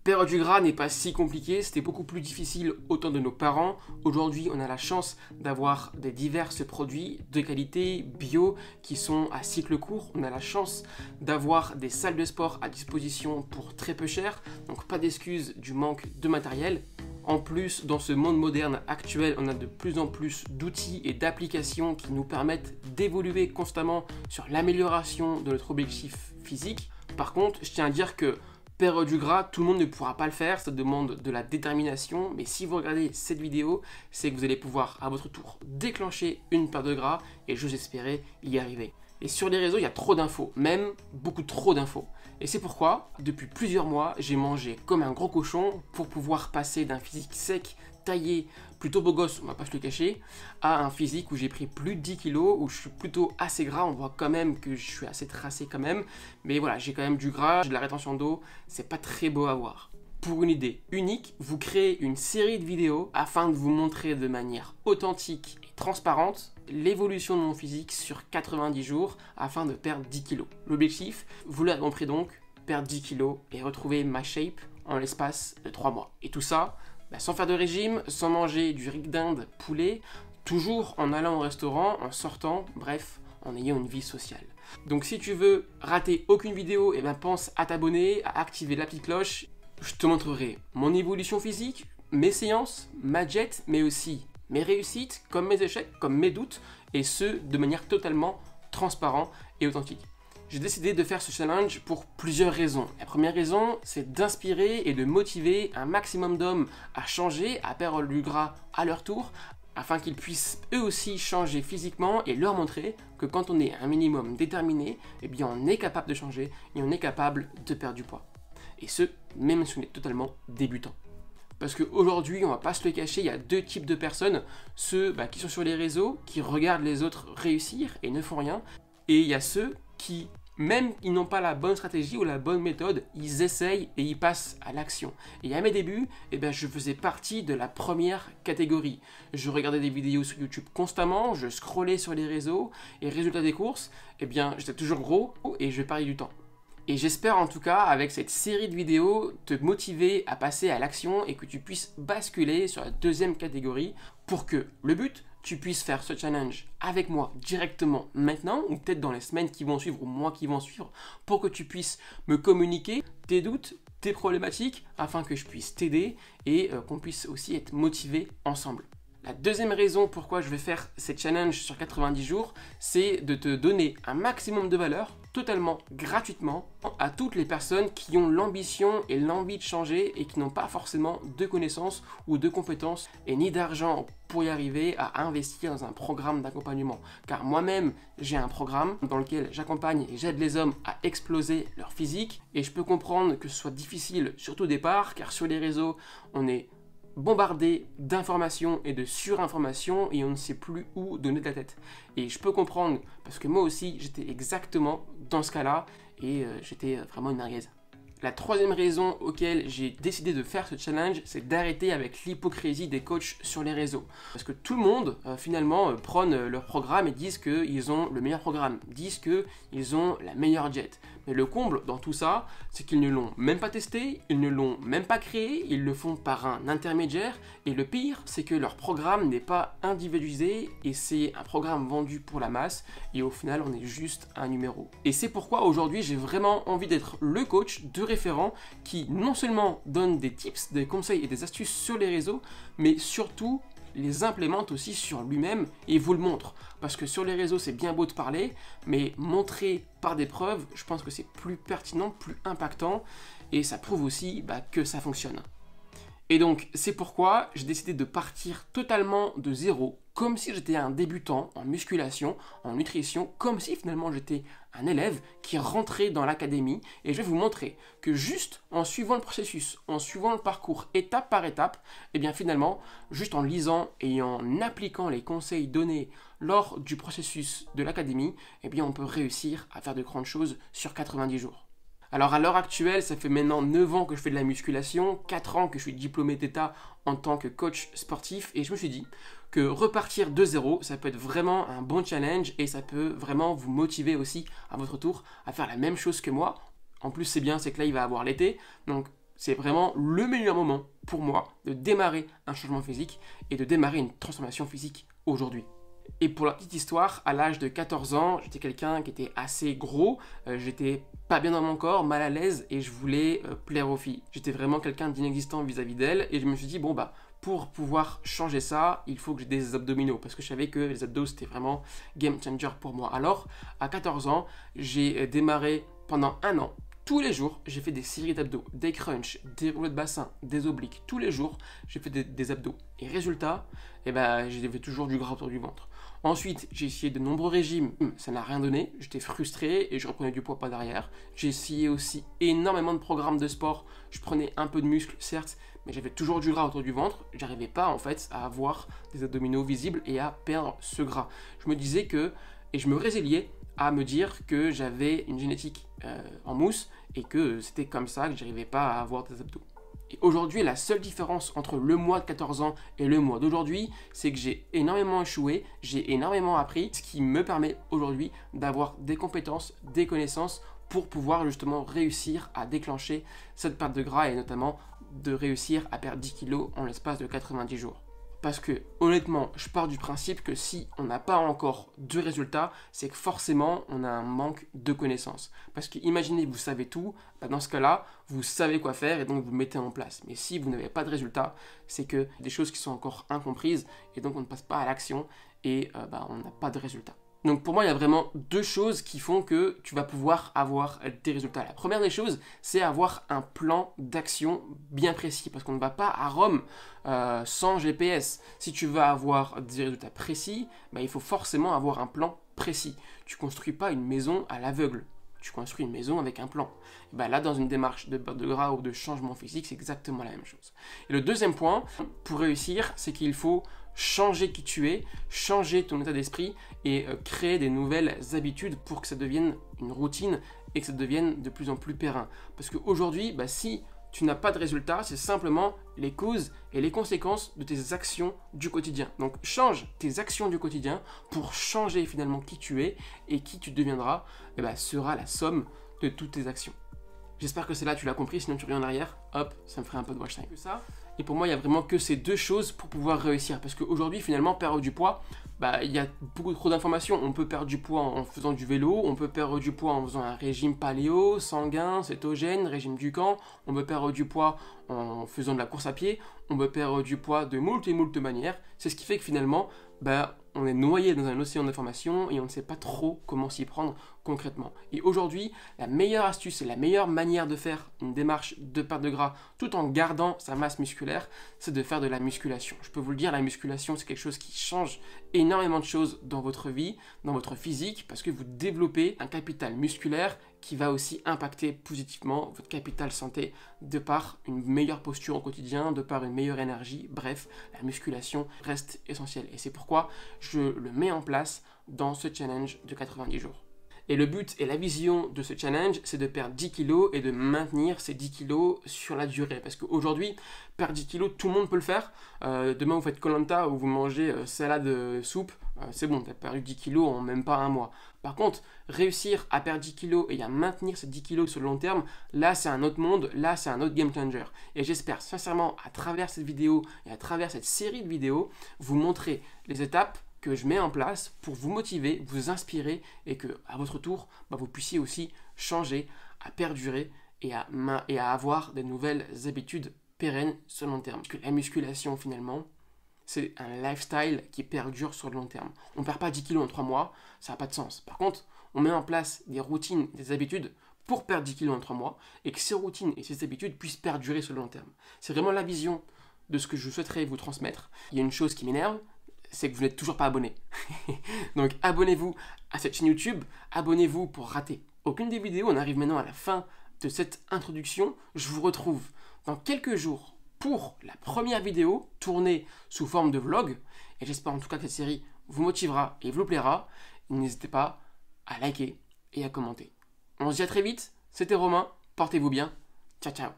Perdre du gras n'est pas si compliqué, c'était beaucoup plus difficile au temps de nos parents. Aujourd'hui, on a la chance d'avoir des divers produits de qualité bio qui sont à cycle court. On a la chance d'avoir des salles de sport à disposition pour très peu cher, donc pas d'excuse du manque de matériel. En plus, dans ce monde moderne actuel, on a de plus en plus d'outils et d'applications qui nous permettent d'évoluer constamment sur l'amélioration de notre objectif physique. Par contre, je tiens à dire que perdre du gras, tout le monde ne pourra pas le faire, ça demande de la détermination, mais si vous regardez cette vidéo, c'est que vous allez pouvoir à votre tour déclencher une perte de gras et j'ose espérer y arriver. Et sur les réseaux, il y a trop d'infos, même beaucoup trop d'infos. Et c'est pourquoi, depuis plusieurs mois, j'ai mangé comme un gros cochon pour pouvoir passer d'un physique sec, taillé, plutôt beau gosse, on va pas se le cacher, à un physique où j'ai pris plus de 10 kilos, où je suis plutôt assez gras, on voit quand même que je suis assez tracé quand même, mais voilà, j'ai quand même du gras, j'ai de la rétention d'eau, c'est pas très beau à voir. Pour une idée unique, vous créez une série de vidéos afin de vous montrer de manière authentique et transparente l'évolution de mon physique sur 90 jours afin de perdre 10 kilos. L'objectif, vous l'avez compris donc, perdre 10 kilos et retrouver ma shape en l'espace de 3 mois. Et tout ça, sans faire de régime, sans manger du riz d'Inde poulet, toujours en allant au restaurant, en sortant, bref, en ayant une vie sociale. Donc si tu veux rater aucune vidéo, pense à t'abonner, à activer la petite cloche. Je te montrerai mon évolution physique, mes séances, ma diète, mais aussi mes réussites, comme mes échecs, comme mes doutes, et ce, de manière totalement transparente et authentique. J'ai décidé de faire ce challenge pour plusieurs raisons. La première raison, c'est d'inspirer et de motiver un maximum d'hommes à changer, à perdre du gras à leur tour, afin qu'ils puissent eux aussi changer physiquement et leur montrer que quand on est un minimum déterminé, on est capable de changer et on est capable de perdre du poids. Et ce, même si on est totalement débutant. Parce qu'aujourd'hui, on va pas se le cacher, il y a deux types de personnes. Ceux qui sont sur les réseaux, qui regardent les autres réussir et ne font rien. Et il y a ceux qui, même ils n'ont pas la bonne stratégie ou la bonne méthode, ils essayent et ils passent à l'action. Et à mes débuts, je faisais partie de la première catégorie. Je regardais des vidéos sur YouTube constamment, je scrollais sur les réseaux, et résultat des courses, j'étais toujours gros et je perdais du temps. Et j'espère en tout cas, avec cette série de vidéos, te motiver à passer à l'action et que tu puisses basculer sur la deuxième catégorie pour que le but, tu puisses faire ce challenge avec moi directement maintenant ou peut-être dans les semaines qui vont suivre ou mois qui vont suivre pour que tu puisses me communiquer tes doutes, tes problématiques afin que je puisse t'aider et qu'on puisse aussi être motivés ensemble. La deuxième raison pourquoi je vais faire ces challenges sur 90 jours, c'est de te donner un maximum de valeur totalement gratuitement à toutes les personnes qui ont l'ambition et l'envie de changer et qui n'ont pas forcément de connaissances ou de compétences et ni d'argent pour y arriver à investir dans un programme d'accompagnement. Car moi-même, j'ai un programme dans lequel j'accompagne et j'aide les hommes à exploser leur physique et je peux comprendre que ce soit difficile, surtout au départ, car sur les réseaux, on est bombardé d'informations et de surinformations et on ne sait plus où donner de la tête. Et je peux comprendre parce que moi aussi j'étais exactement dans ce cas-là et j'étais vraiment une merguez. La troisième raison auquel j'ai décidé de faire ce challenge, c'est d'arrêter avec l'hypocrisie des coachs sur les réseaux. Parce que tout le monde, finalement, prône leur programme et disent qu'ils ont le meilleur programme, disent qu'ils ont la meilleure diète. Mais le comble dans tout ça, c'est qu'ils ne l'ont même pas testé, ils ne l'ont même pas créé, ils le font par un intermédiaire. Et le pire, c'est que leur programme n'est pas individualisé et c'est un programme vendu pour la masse. Et au final, on est juste un numéro. Et c'est pourquoi aujourd'hui, j'ai vraiment envie d'être le coach de référent qui non seulement donne des tips, des conseils et des astuces sur les réseaux, mais surtout les implémente aussi sur lui-même et vous le montre. Parce que sur les réseaux, c'est bien beau de parler, mais montrer par des preuves, je pense que c'est plus pertinent, plus impactant et ça prouve aussi que ça fonctionne. Et donc, c'est pourquoi j'ai décidé de partir totalement de zéro, comme si j'étais un débutant en musculation, en nutrition, comme si finalement j'étais un élève qui rentrait dans l'académie. Et je vais vous montrer que juste en suivant le processus, en suivant le parcours étape par étape, finalement, juste en lisant et en appliquant les conseils donnés lors du processus de l'académie, on peut réussir à faire de grandes choses sur 90 jours. Alors à l'heure actuelle, ça fait maintenant 9 ans que je fais de la musculation, 4 ans que je suis diplômé d'État en tant que coach sportif et je me suis dit que repartir de zéro, ça peut être vraiment un bon challenge et ça peut vraiment vous motiver aussi à votre tour à faire la même chose que moi. En plus c'est bien, c'est que là il va avoir l'été, donc C'est vraiment le meilleur moment pour moi de démarrer un changement physique et de démarrer une transformation physique aujourd'hui. Et pour la petite histoire, à l'âge de 14 ans, j'étais quelqu'un qui était assez gros, j'étais pas bien dans mon corps, mal à l'aise et je voulais plaire aux filles. J'étais vraiment quelqu'un d'inexistant vis-à-vis d'elles et je me suis dit, bon bah, pour pouvoir changer ça, il faut que j'ai des abdominaux parce que je savais que les abdos c'était vraiment game changer pour moi. Alors, à 14 ans, j'ai démarré pendant un an. Tous les jours, j'ai fait des séries d'abdos, des crunchs, des rouleaux de bassin, des obliques. Tous les jours, j'ai fait des abdos. Et résultat, j'ai fait toujours du gras autour du ventre. Ensuite, j'ai essayé de nombreux régimes. Ça n'a rien donné. J'étais frustré et je reprenais du poids pas derrière. J'ai essayé aussi énormément de programmes de sport. Je prenais un peu de muscle, certes, mais j'avais toujours du gras autour du ventre. J'arrivais pas, en fait, à avoir des abdominaux visibles et à perdre ce gras. Je me disais que, et je me résiliais à me dire que j'avais une génétique en mousse et que c'était comme ça que j'arrivais pas à avoir des abdos. Et aujourd'hui, la seule différence entre le moi de 14 ans et le moi d'aujourd'hui, c'est que j'ai énormément échoué, j'ai énormément appris, ce qui me permet aujourd'hui d'avoir des compétences, des connaissances pour pouvoir justement réussir à déclencher cette perte de gras et notamment de réussir à perdre 10 kilos en l'espace de 90 jours. Parce que honnêtement, je pars du principe que si on n'a pas encore de résultats, c'est que forcément on a un manque de connaissances. Parce que imaginez, vous savez tout, dans ce cas-là, vous savez quoi faire et donc vous mettez en place. Mais si vous n'avez pas de résultats, c'est que des choses qui sont encore incomprises et donc on ne passe pas à l'action et on n'a pas de résultats. Donc pour moi, il y a vraiment deux choses qui font que tu vas pouvoir avoir des résultats. La première des choses, c'est avoir un plan d'action bien précis. Parce qu'on ne va pas à Rome sans GPS. Si tu veux avoir des résultats précis, il faut forcément avoir un plan précis. Tu ne construis pas une maison à l'aveugle. Tu construis une maison avec un plan. Et là, dans une démarche de perte de gras ou de changement physique, c'est exactement la même chose. Et le deuxième point, pour réussir, c'est qu'il faut changer qui tu es, changer ton état d'esprit et créer des nouvelles habitudes pour que ça devienne une routine et que ça devienne de plus en plus périn. Parce qu'aujourd'hui, si tu n'as pas de résultats, c'est simplement les causes et les conséquences de tes actions du quotidien. Donc change tes actions du quotidien pour changer finalement qui tu es et qui tu deviendras sera la somme de toutes tes actions. J'espère que c'est là, tu l'as compris, sinon tu reviens en arrière, hop, ça me ferait un peu de watch time. Ça. Et pour moi, il n'y a vraiment que ces deux choses pour pouvoir réussir. Parce qu'aujourd'hui, finalement, perdre du poids, il y a beaucoup trop d'informations. On peut perdre du poids en faisant du vélo, on peut perdre du poids en faisant un régime paléo, sanguin, cétogène, régime du camp, on peut perdre du poids en faisant de la course à pied, on peut perdre du poids de moult et moult manières. C'est ce qui fait que finalement, on est noyé dans un océan d'informations et on ne sait pas trop comment s'y prendre concrètement. Et aujourd'hui, la meilleure astuce et la meilleure manière de faire une démarche de perte de gras tout en gardant sa masse musculaire, c'est de faire de la musculation. Je peux vous le dire, la musculation, c'est quelque chose qui change énormément de choses dans votre vie, dans votre physique, parce que vous développez un capital musculaire qui va aussi impacter positivement votre capital santé de par une meilleure posture au quotidien, de par une meilleure énergie. Bref, la musculation reste essentielle. Et c'est pourquoi je le mets en place dans ce challenge de 90 jours. Et le but et la vision de ce challenge, c'est de perdre 10 kilos et de maintenir ces 10 kilos sur la durée. Parce qu'aujourd'hui, perdre 10 kilos, tout le monde peut le faire. Demain, vous faites Koh-Lanta ou vous mangez salade, soupe, c'est bon, tu as perdu 10 kilos en même pas un mois. Par contre, réussir à perdre 10 kilos et à maintenir ces 10 kilos sur le long terme, là, c'est un autre monde, là, c'est un autre game changer. Et j'espère sincèrement, à travers cette vidéo et à travers cette série de vidéos, vous montrer les étapes que je mets en place pour vous motiver, vous inspirer et que à votre tour, vous puissiez aussi changer, à perdurer et à avoir des nouvelles habitudes pérennes sur le long terme. Parce que la musculation finalement, c'est un lifestyle qui perdure sur le long terme. On ne perd pas 10 kilos en 3 mois, ça n'a pas de sens. Par contre, on met en place des routines, des habitudes pour perdre 10 kilos en 3 mois et que ces routines et ces habitudes puissent perdurer sur le long terme. C'est vraiment la vision de ce que je souhaiterais vous transmettre. Il y a une chose qui m'énerve, c'est que vous n'êtes toujours pas abonné. Donc abonnez-vous à cette chaîne YouTube, abonnez-vous pour rater aucune des vidéos. On arrive maintenant à la fin de cette introduction. Je vous retrouve dans quelques jours pour la première vidéo tournée sous forme de vlog. Et j'espère en tout cas que cette série vous motivera et vous plaira. N'hésitez pas à liker et à commenter. On se dit à très vite, c'était Romain, portez-vous bien, ciao ciao.